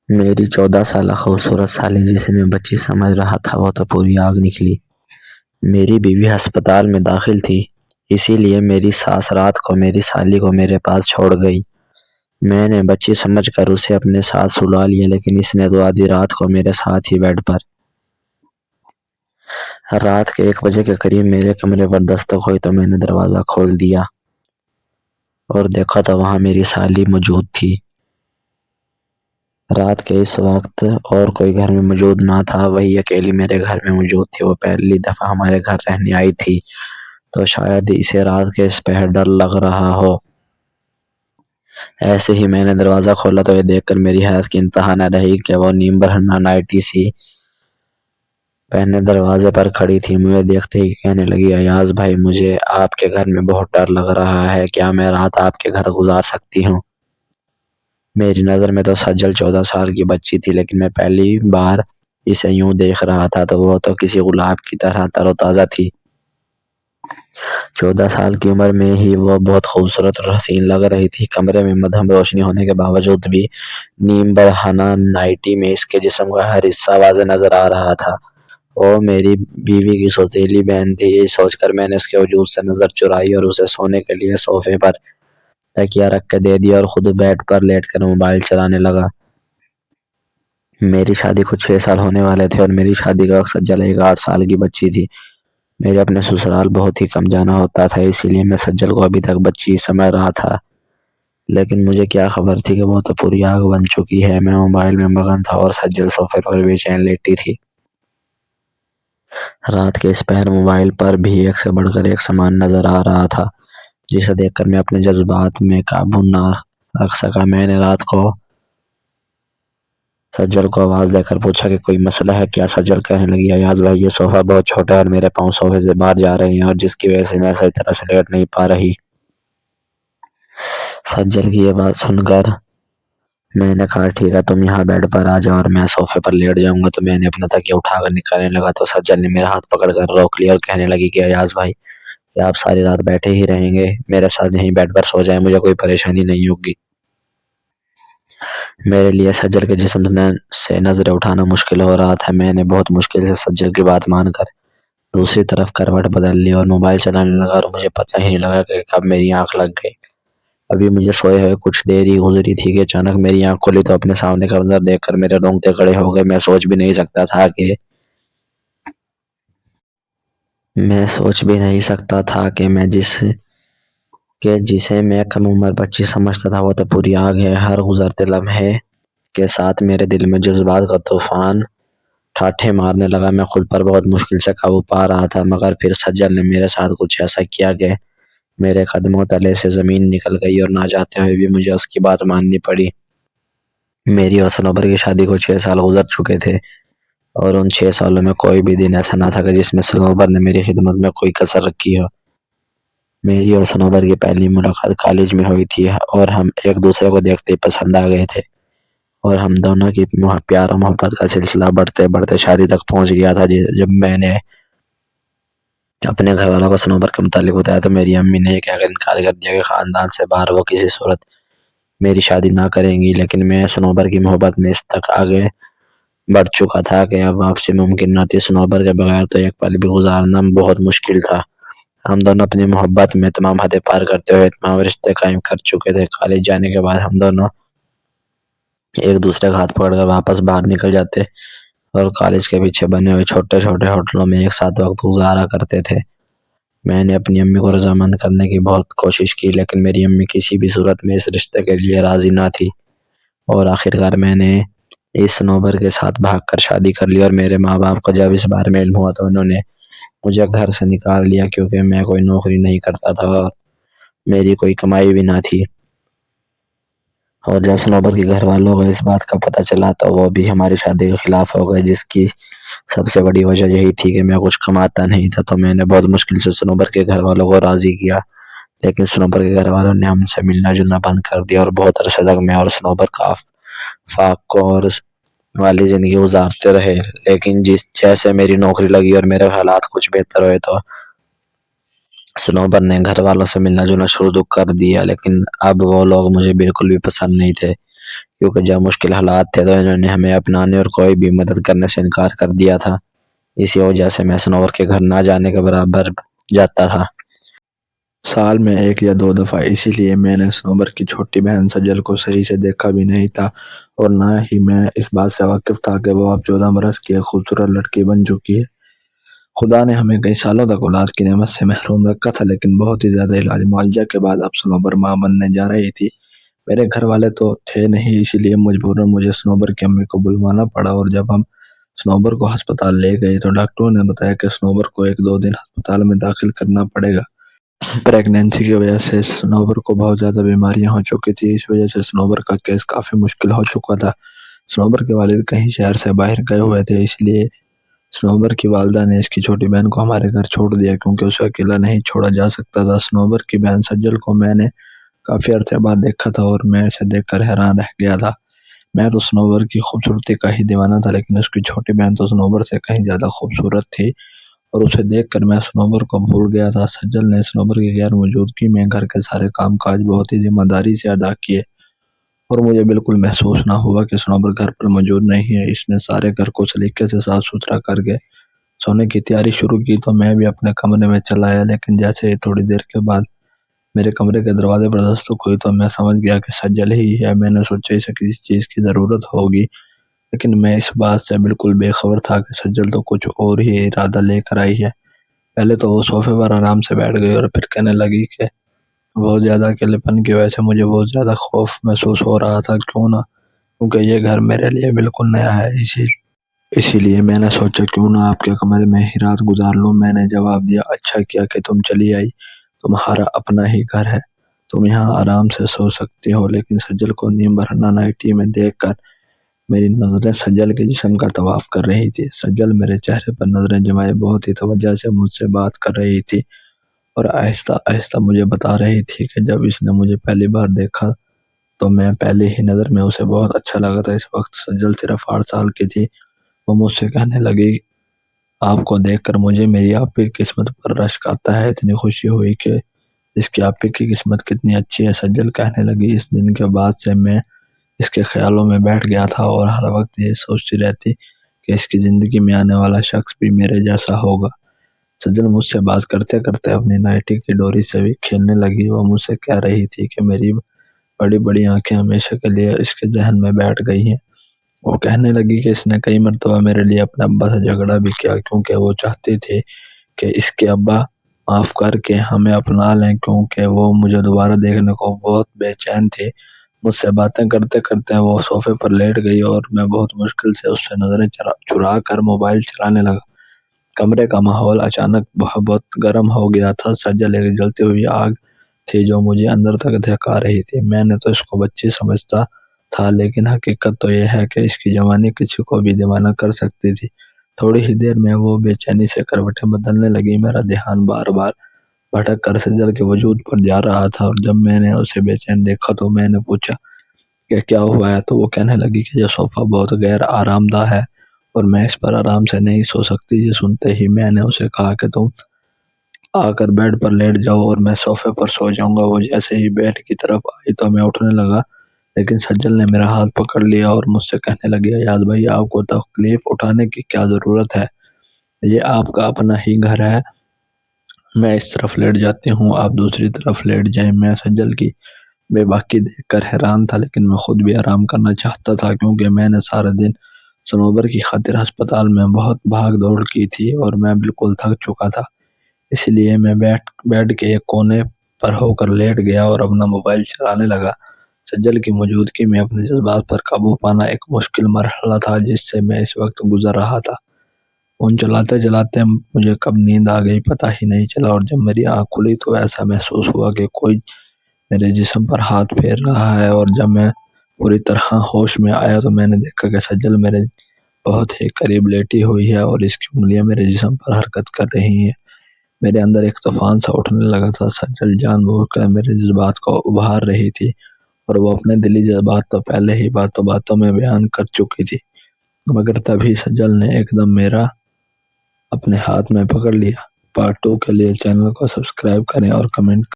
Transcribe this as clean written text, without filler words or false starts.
میری 14 سالہ خوبصورت سالی جسے میں بچی سمجھ رہا تھا وہ تو پوری آگ نکلی۔ میری بیوی ہسپتال میں داخل تھی، اسی لیے میری ساس رات کو میری سالی کو میرے پاس چھوڑ گئی۔ میں نے بچی سمجھ کر اسے اپنے ساتھ سلا لیا، لیکن اس نے تو آدھی رات کو میرے ساتھ ہی بیڈ پر۔ رات کے 1 بجے کے قریب میرے کمرے پر دستک ہوئی تو میں نے دروازہ کھول دیا اور دیکھا تو وہاں میری سالی موجود تھی۔ رات کے اس وقت اور کوئی گھر میں موجود نہ تھا، وہی اکیلی میرے گھر میں موجود تھی۔ وہ پہلی دفعہ ہمارے گھر رہنے آئی تھی تو شاید اسے رات کے اس پہر ڈر لگ رہا ہو۔ ایسے ہی میں نے دروازہ کھولا تو یہ دیکھ کر میری حیرت کی انتہا نہ رہی کہ وہ نیم برہنہ نائٹی سی پہنے دروازے پر کھڑی تھی۔ مجھے دیکھتے ہی کہنے لگی، ایاز بھائی مجھے آپ کے گھر میں بہت ڈر لگ رہا ہے، کیا میں رات آپ کے گھر گزار سکتی ہوں؟ میری نظر میں تو سجل 14 سال کی بچی تھی، لیکن میں پہلی بار اسے یوں دیکھ رہا تھا تو وہ تو کسی گلاب کی طرح تر و تازہ تھی۔ 14 سال کی عمر میں ہی وہ بہت خوبصورت اور حسین لگ رہی تھی۔ کمرے میں مدھم روشنی ہونے کے باوجود بھی نیم برہنہ نائٹی میں اس کے جسم کا ہر حصہ واضح نظر آ رہا تھا۔ وہ میری بیوی کی سوتیلی بہن تھی، یہ سوچ کر میں نے اس کے وجود سے نظر چرائی اور اسے سونے کے لیے صوفے پر تکیہ رکھ کے دے دیا اور خود بیڈ پر لیٹ کر موبائل چلانے لگا۔ میری شادی کو 6 سال ہونے والے تھے اور میری شادی کا وقت سجل ایک 8 سال کی بچی تھی۔ میرے اپنے سسرال بہت ہی کم جانا ہوتا تھا، اسی لیے میں سجل کو ابھی تک بچی سمجھ رہا تھا، لیکن مجھے کیا خبر تھی کہ وہ تو پوری آگ بن چکی ہے۔ میں موبائل میں مگن تھا اور سجل صوفے پر بے چین لیٹی تھی۔ رات کے اس پہر موبائل پر بھی ایک سے بڑھ کر ایک سامان نظر آ رہا تھا، جسے دیکھ کر میں اپنے جذبات میں قابو نہ رکھ سکا۔ میں نے رات کو سجل کو آواز دے کر پوچھا کہ کوئی مسئلہ ہے کیا؟ سجل کہنے لگی، ایاز بھائی یہ صوفہ بہت چھوٹا ہے اور میرے پاؤں صوفے سے باہر جا رہے ہیں اور جس کی وجہ سے میں صحیح طرح سے لیٹ نہیں پا رہی۔ سجل کی یہ بات سن کر میں نے کہا ٹھیک ہے تم یہاں بیڈ پر آ جاؤ اور میں صوفے پر لیٹ جاؤں گا۔ تو میں نے اپنا تکیہ اٹھا کر نکالنے لگا تو سجل نے میرا ہاتھ پکڑ کر روک لیا اور کہنے لگی کہ ایاز بھائی کیا آپ ساری رات بیٹھے ہی رہیں گے؟ میرے ساتھ یہیں بیڈ پر سو جائیں، مجھے کوئی پریشانی نہیں ہوگی۔ میرے لیے سجل کے جسم سے نظریں اٹھانا مشکل ہو رہا تھا۔ میں نے بہت مشکل سے سجل کی بات مان کر دوسری طرف کروٹ بدل لی اور موبائل چلانے لگا اور مجھے پتہ ہی نہیں لگا کہ کب میری آنکھ لگ گئی۔ ابھی مجھے سوئے ہوئے کچھ دیر ہی گزری تھی کہ اچانک میری آنکھ کھلی تو اپنے سامنے کا منظر دیکھ کر میرے رونگٹے کھڑے ہو گئے۔ میں سوچ بھی نہیں سکتا تھا کہ جسے میں کم عمر بچی سمجھتا تھا وہ تو پوری آگ ہے۔ ہر گزرتے لمحے کے ساتھ میرے دل میں جذبات کا طوفان ٹھاٹھے مارنے لگا۔ میں خود پر بہت مشکل سے قابو پا رہا تھا، مگر پھر سجل نے میرے ساتھ کچھ ایسا کیا کہ میرے قدموں تلے سے زمین نکل گئی اور نہ چاہتے ہوئے بھی مجھے اس کی بات ماننی پڑی۔ میری اور صنوبر کی شادی کو 6 سال گزر چکے تھے اور ان 6 سالوں میں کوئی بھی دن ایسا نہ تھا کہ جس میں صنوبر نے میری خدمت میں کوئی کسر رکھی ہو۔ میری اور صنوبر کی پہلی ملاقات کالج میں ہوئی تھی اور ہم ایک دوسرے کو دیکھتے ہی پسند آ گئے تھے اور ہم دونوں کی پیار و محبت کا سلسلہ بڑھتے بڑھتے شادی تک پہنچ گیا تھا۔ جب میں نے اپنے گھر والوں کو صنوبر کے متعلق بتایا تو میری امی نے یہ کہہ کر انکار کر دیا کہ خاندان سے باہر وہ کسی صورت میری شادی نہ کریں گی، لیکن میں صنوبر کی محبت میں اس تک آگے بڑھ چکا تھا کہ اب واپسی ممکن نہ تھی۔ صنوبر کے بغیر تو ایک پل بھی گزارنا بہت مشکل تھا۔ ہم دونوں اپنی محبت میں تمام حدیں پار کرتے ہوئے تمام رشتے قائم کر چکے تھے۔ کالج جانے کے بعد ہم دونوں ایک دوسرے کا ہاتھ پکڑ کر واپس باہر نکل جاتے اور کالج کے پیچھے بنے ہوئے چھوٹے چھوٹے ہوٹلوں میں ایک ساتھ وقت گزارا کرتے تھے۔ میں نے اپنی امی کو رضامند کرنے کی بہت کوشش کی، لیکن میری امی کسی بھی صورت میں اس رشتے کے لیے راضی نہ تھی اور آخرکار میں نے اس صنوبر کے ساتھ بھاگ کر شادی کر لی۔ اور میرے ماں باپ کو جب اس بارے میں علم ہوا تو انہوں نے مجھے گھر سے نکال دیا، کیونکہ میں کوئی نوکری نہیں کرتا تھا اور میری کوئی کمائی بھی نہ تھی۔ اور جب صنوبر کے گھر والوں کو اس بات کا پتہ چلا تو وہ بھی ہماری شادی کے خلاف ہو گئے، جس کی سب سے بڑی وجہ یہی تھی کہ میں کچھ کماتا نہیں تھا۔ تو میں نے بہت مشکل سے صنوبر کے گھر والوں کو راضی کیا، لیکن صنوبر کے گھر والوں نے ہم سے ملنا جلنا بند کر دیا اور بہت عرصے تک میں اور صنوبر فاقوں والی زندگی گزارتے رہے۔ لیکن جیسے میری نوکری لگی اور میرے حالات کچھ بہتر ہوئے تو صنوبر نے گھر والوں سے ملنا جلنا شروع کر دیا، لیکن اب وہ لوگ مجھے بالکل بھی پسند نہیں تھے، کیونکہ جب مشکل حالات تھے تو انہوں نے ہمیں اپنانے اور کوئی بھی مدد کرنے سے انکار کر دیا تھا۔ اسی وجہ سے میں سنور کے گھر نہ جانے کے برابر جاتا تھا۔ سال میں 1 یا 2 دفعہ، اسی لیے میں نے سنوبر کی چھوٹی بہن سجل کو صحیح سے دیکھا بھی نہیں تھا، اور نہ ہی میں اس بات سے واقف تھا کہ وہ اب 14 برس کی ایک خوبصورت لڑکی بن چکی ہے۔ خدا نے ہمیں کئی سالوں تک اولاد کی نعمت سے محروم رکھا تھا، لیکن بہت ہی زیادہ علاج معالجہ کے بعد اب سنوبر ماں بننے جا رہی تھی۔ میرے گھر والے تو تھے نہیں، اسی لیے مجبوراً مجھے سنوبر کی امی کو بلوانا پڑا، اور جب ہم سنوبر کو ہسپتال لے گئے تو ڈاکٹروں نے بتایا کہ سنوبر کو 1-2 دن ہسپتال میں داخل کرنا پڑے گا۔ پریگنینسی کی وجہ سے سنوبر کو بہت زیادہ بیماریاں ہو چکی تھی، اس وجہ سے سنوبر کا کیس کافی مشکل ہو چکا تھا۔ سنوبر کے والد کہیں شہر سے باہر گئے ہوئے تھے، اس لیے سنوبر کی والدہ نے اس کی چھوٹی بہن کو ہمارے گھر چھوڑ دیا، کیونکہ اسے اکیلا نہیں چھوڑا جا سکتا تھا۔ سنوبر کی بہن سجل کو میں نے کافی عرصے بعد دیکھا تھا اور میں اسے دیکھ کر حیران رہ گیا تھا۔ میں تو سنوبر کی خوبصورتی کا ہی دیوانہ تھا، لیکن اس کی چھوٹی بہن تو سنوبر سے کہیں زیادہ خوبصورت تھی، اور اسے دیکھ کر میں سنوبر کو بھول گیا تھا۔ سجل نے سنوبر کی غیر موجودگی میں گھر کے سارے کام کاج بہت ہی ذمہ داری سے ادا کیے، اور مجھے بالکل محسوس نہ ہوا کہ سنوبر گھر پر موجود نہیں ہے۔ اس نے سارے گھر کو سلیقے سے صاف ستھرا کر کے سونے کی تیاری شروع کی تو میں بھی اپنے کمرے میں چلا آیا، لیکن جیسے ہی تھوڑی دیر کے بعد میرے کمرے کے دروازے پر دستک ہوئی تو میں سمجھ گیا کہ سجل ہی ہے۔ میں نے سوچا اسے کسی چیز کی ضرورت ہوگی، لیکن میں اس بات سے بالکل بے خبر تھا کہ سجل تو کچھ اور ہی ارادہ لے کر آئی ہے۔ پہلے تو وہ صوفے پر آرام سے بیٹھ گئی اور پھر کہنے لگی کہ بہت زیادہ اکیلے پن کی وجہ سے مجھے بہت زیادہ خوف محسوس ہو رہا تھا، کیونکہ یہ گھر میرے لیے بالکل نیا ہے، اسی لیے میں نے سوچا کیوں نہ آپ کے کمرے میں ہی رات گزار لوں۔ میں نے جواب دیا، اچھا کیا کہ تم چلی آئی، تمہارا اپنا ہی گھر ہے، تم یہاں آرام سے سو سکتی ہو۔ لیکن سجل کو نیم بھرنا نائٹی میں دیکھ کر میری نظریں سجل کے جسم کا طواف کر رہی تھی۔ سجل میرے چہرے پر نظریں جمائے بہت ہی توجہ سے مجھ سے بات کر رہی تھی، اور آہستہ آہستہ مجھے بتا رہی تھی کہ جب اس نے مجھے پہلی بار دیکھا تو میں پہلی ہی نظر میں اسے بہت اچھا لگا تھا۔ اس وقت سجل صرف 8 سال کی تھی۔ وہ مجھ سے کہنے لگی، آپ کو دیکھ کر مجھے میری آپی کی قسمت پر رشک آتا ہے، اتنی خوشی ہوئی کہ اس کی آپی کی قسمت کتنی اچھی ہے۔ سجل کہنے لگی، اس دن کے بعد سے میں اس کے خیالوں میں بیٹھ گیا تھا اور ہر وقت یہ سوچتی رہتی کہ اس کی زندگی میں آنے والا شخص بھی میرے جیسا ہوگا۔ سجل مجھ سے بات کرتے کرتے اپنی نائٹی کی ڈوری سے بھی کھیلنے لگی۔ وہ مجھ سے کہہ رہی تھی کہ میری بڑی بڑی آنکھیں ہمیشہ کے لیے اس کے ذہن میں بیٹھ گئی ہیں۔ وہ کہنے لگی کہ اس نے کئی مرتبہ میرے لیے اپنے ابا سے جھگڑا بھی کیا، کیونکہ وہ چاہتی تھی کہ اس کے ابا معاف کر کے ہمیں اپنا لیں، کیونکہ وہ مجھے دوبارہ دیکھنے کو بہت بے چین تھی۔ مجھ سے باتیں کرتے کرتے وہ صوفے پر لیٹ گئی اور میں بہت مشکل سے اس سے نظریں چرا کر موبائل چلانے لگا۔ کمرے کا ماحول اچانک بہت گرم ہو گیا تھا۔ سجل ایک جلتی ہوئی آگ تھی جو مجھے اندر تک دھکا رہی تھی۔ میں نے تو اس کو بچی سمجھتا تھا، لیکن حقیقت تو یہ ہے کہ اس کی جوانی کسی کو بھی دیوانہ کر سکتی تھی۔ تھوڑی ہی دیر میں وہ بے چینی سے کروٹیں بدلنے لگی۔ میرا دھیان بار بار بھٹک کر سجل کے وجود پر جا رہا تھا، اور جب میں نے اسے بے چین دیکھا تو میں نے پوچھا کہ کیا ہوا ہے، تو وہ کہنے لگی کہ یہ صوفہ بہت غیر آرام دہ ہے اور میں اس پر آرام سے نہیں سو سکتی۔ یہ سنتے ہی میں نے اسے کہا کہ تم آ کر بیڈ پر لیٹ جاؤ اور میں صوفے پر سو جاؤں گا۔ وہ جیسے ہی بیڈ کی طرف آئی تو میں اٹھنے لگا، لیکن سجل نے میرا ہاتھ پکڑ لیا اور مجھ سے کہنے لگی، ایاز بھائی، آپ کو تکلیف اٹھانے کی کیا ضرورت ہے، یہ آپ کا اپنا ہی گھر ہے۔ میں اس طرف لیٹ جاتی ہوں، آپ دوسری طرف لیٹ جائیں۔ میں سجل کی بے باکی دیکھ کر حیران تھا، لیکن میں خود بھی آرام کرنا چاہتا تھا، کیونکہ میں نے سارے دن سنوبر کی خاطر ہسپتال میں بہت بھاگ دوڑ کی تھی اور میں بالکل تھک چکا تھا۔ اس لیے میں بیڈ کے ایک کونے پر ہو کر لیٹ گیا اور اپنا موبائل چلانے لگا۔ سجل کی موجودگی میں اپنے جذبات پر قابو پانا ایک مشکل مرحلہ تھا جس سے میں اس وقت گزر رہا تھا۔ فون چلاتے چلاتے مجھے کب نیند آ گئی پتہ ہی نہیں چلا، اور جب میری آنکھ کھلی تو ایسا محسوس ہوا کہ کوئی میرے جسم پر ہاتھ پھیر رہا ہے، اور جب میں پوری طرح ہوش میں آیا تو میں نے دیکھا کہ سجل میرے بہت ہی قریب لیٹی ہوئی ہے اور اس کی انگلیاں میرے جسم پر حرکت کر رہی ہیں۔ میرے اندر ایک طوفان سا اٹھنے لگا تھا۔ سجل جان بوجھ کر میرے جذبات کو ابھار رہی تھی، اور وہ اپنے دلی جذبات تو پہلے ہی باتوں میں بیان کر چکی تھی، مگر تبھی سجل نے ایک دم میرا اپنے ہاتھ میں پکڑ لیا۔ پارٹ 2 کے لیے چینل کو سبسکرائب کریں اور کمنٹ